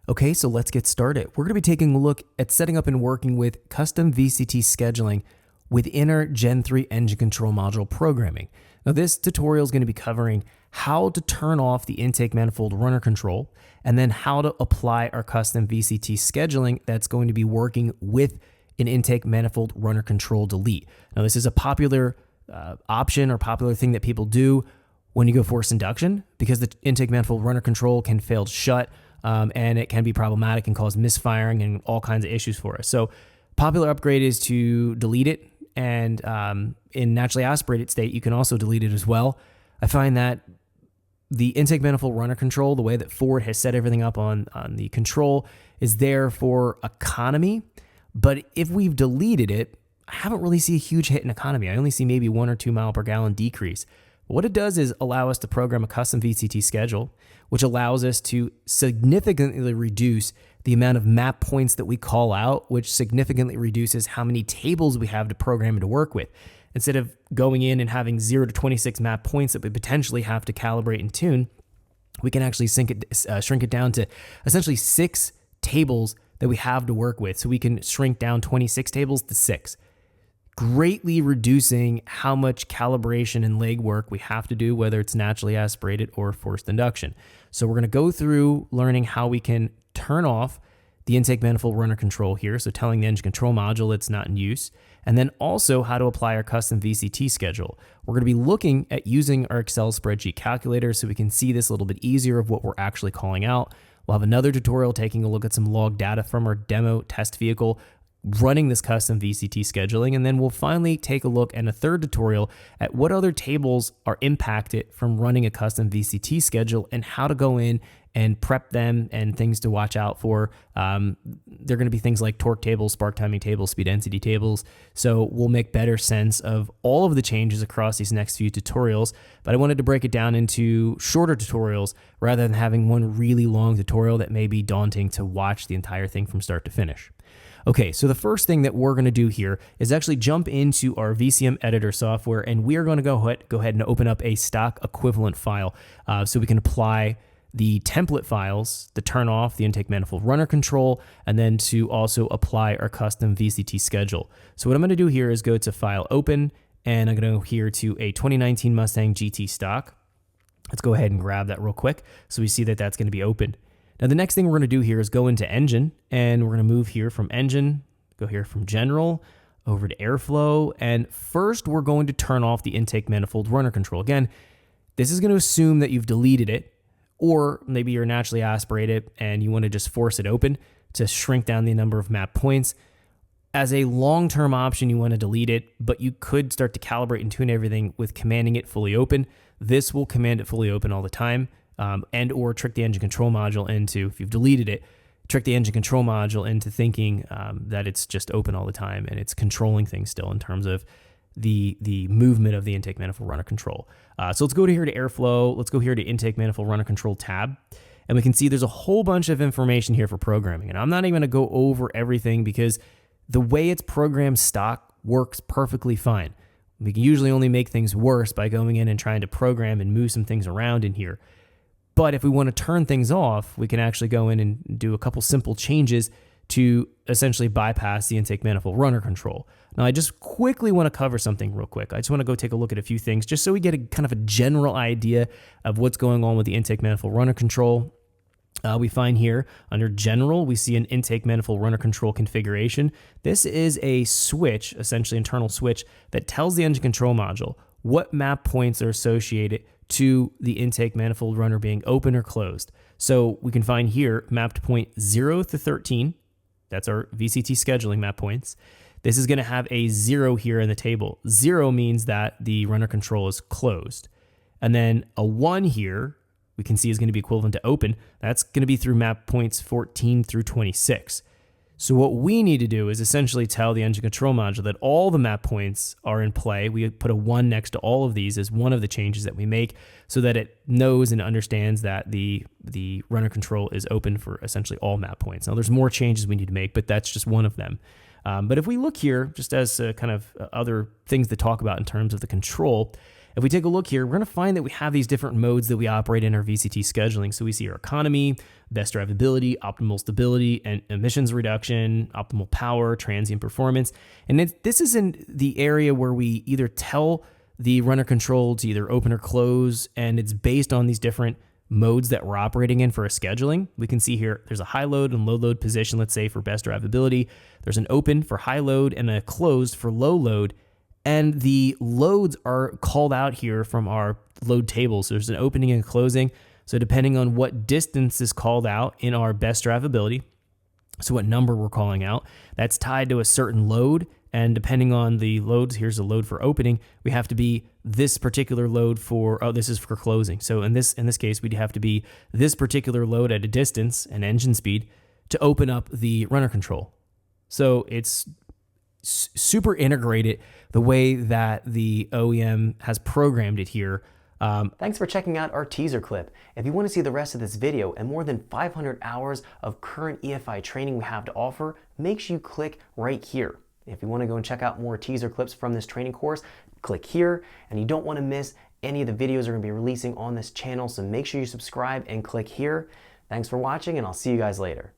Okay, so let's get started. We're going to be taking a look at setting up and working with custom VCT scheduling within our Gen 3 engine control module programming. Now, this tutorial is going to be covering how to turn off the intake manifold runner control and then how to apply our custom VCT scheduling that's going to be working with an intake manifold runner control delete. Now, this is a popular option or popular thing that people do when you go force induction because the intake manifold runner control can fail to shut. And it can be problematic and cause misfiring and all kinds of issues for us. So popular upgrade is to delete it. And in naturally aspirated state, you can also delete it as well. I find that the intake manifold runner control, the way that Ford has set everything up on the control, is there for economy. But if we've deleted it, I haven't really seen a huge hit in economy. I only see maybe 1 or 2 mile per gallon decrease. What it does is allow us to program a custom VCT schedule, which allows us to significantly reduce the amount of map points that we call out, which significantly reduces how many tables we have to program and to work with. Instead of going in and having 0 to 26 map points that we potentially have to calibrate and tune, we can actually shrink it down to essentially 6 tables that we have to work with. So we can shrink down 26 tables to 6. Greatly reducing how much calibration and legwork we have to do, whether it's naturally aspirated or forced induction. So we're going to go through learning how we can turn off the intake manifold runner control here, so telling the engine control module it's not in use, and then also how to apply our custom VCT schedule. We're going to be looking at using our Excel spreadsheet calculator so we can see this a little bit easier of what we're actually calling out. We'll have another tutorial taking a look at some log data from our demo test vehicle running this custom VCT scheduling, and then we'll finally take a look at a third tutorial at what other tables are impacted from running a custom VCT schedule and how to go in and prep them and things to watch out for. They're going to be things like torque tables, spark timing tables, speed density tables. So we'll make better sense of all of the changes across these next few tutorials, but I wanted to break it down into shorter tutorials rather than having one really long tutorial that may be daunting to watch the entire thing from start to finish. Okay, so the first thing that we're going to do here is actually jump into our VCM editor software, and we are going to go ahead and open up a stock equivalent file so we can apply the template files to turn off the intake manifold runner control and then to also apply our custom VCT schedule. So what I'm going to do here is go to File Open, and I'm going to go here to a 2019 Mustang GT stock. Let's go ahead and grab that real quick so we see that that's going to be open. Now, the next thing we're going to do here is go into Engine, and we're going to move here from Engine, go here from General, over to Airflow, and first we're going to turn off the intake manifold runner control. Again, this is going to assume that you've deleted it, or maybe you're naturally aspirated and you want to just force it open to shrink down the number of map points. As a long-term option, you want to delete it, but you could start to calibrate and tune everything with commanding it fully open. This will command it fully open all the time. And or trick the engine control module into, if you've deleted it, trick the engine control module into thinking that it's just open all the time and it's controlling things still in terms of the movement of the intake manifold runner control. So let's go to here to Airflow. Let's go here to intake manifold runner control tab. And we can see there's a whole bunch of information here for programming. And I'm not even going to go over everything because the way it's programmed stock works perfectly fine. We can usually only make things worse by going in and trying to program and move some things around in here. But if we want to turn things off, we can actually go in and do a couple simple changes to essentially bypass the intake manifold runner control. Now, I just quickly want to cover something real quick. I just want to go take a look at a few things just so we get a kind of a general idea of what's going on with the intake manifold runner control. We find here under General, we see an intake manifold runner control configuration. This is a switch, essentially internal switch, that tells the engine control module what map points are associated to the intake manifold runner being open or closed. So we can find here mapped point 0 to 13. That's our VCT scheduling map points. This is going to have a 0 here in the table. 0 means that the runner control is closed. And then a 1 here, we can see is going to be equivalent to open. That's going to be through map points 14 through 26. So what we need to do is essentially tell the engine control module that all the map points are in play. We put a 1 next to all of these as one of the changes that we make so that it knows and understands that the runner control is open for essentially all map points. Now, there's more changes we need to make, but that's just one of them. But if we look here, just as kind of other things to talk about in terms of the control, if we take a look here, we're going to find that we have these different modes that we operate in our VCT scheduling. So we see our economy, best drivability, optimal stability, and emissions reduction, optimal power, transient performance. And this is in the area where we either tell the runner control to either open or close, and it's based on these different modes that we're operating in for a scheduling. We can see here there's a high load and low load position, let's say for best drivability. There's an open for high load and a closed for low load. And the loads are called out here from our load table. So there's an opening and closing. So depending on what distance is called out in our best drivability, so what number we're calling out, that's tied to a certain load. And depending on the loads, here's a load for opening, we have to be this particular load for, this is for closing. So in this case, we'd have to be this particular load at a distance and engine speed to open up the runner control. So it's super integrated the way that the OEM has programmed it here. Thanks for checking out our teaser clip. If you want to see the rest of this video and more than 500 hours of current EFI training we have to offer, make sure you click right here. If you want to go and check out more teaser clips from this training course, click here, and you don't want to miss any of the videos we're going to be releasing on this channel, so make sure you subscribe and click here. Thanks for watching, and I'll see you guys later.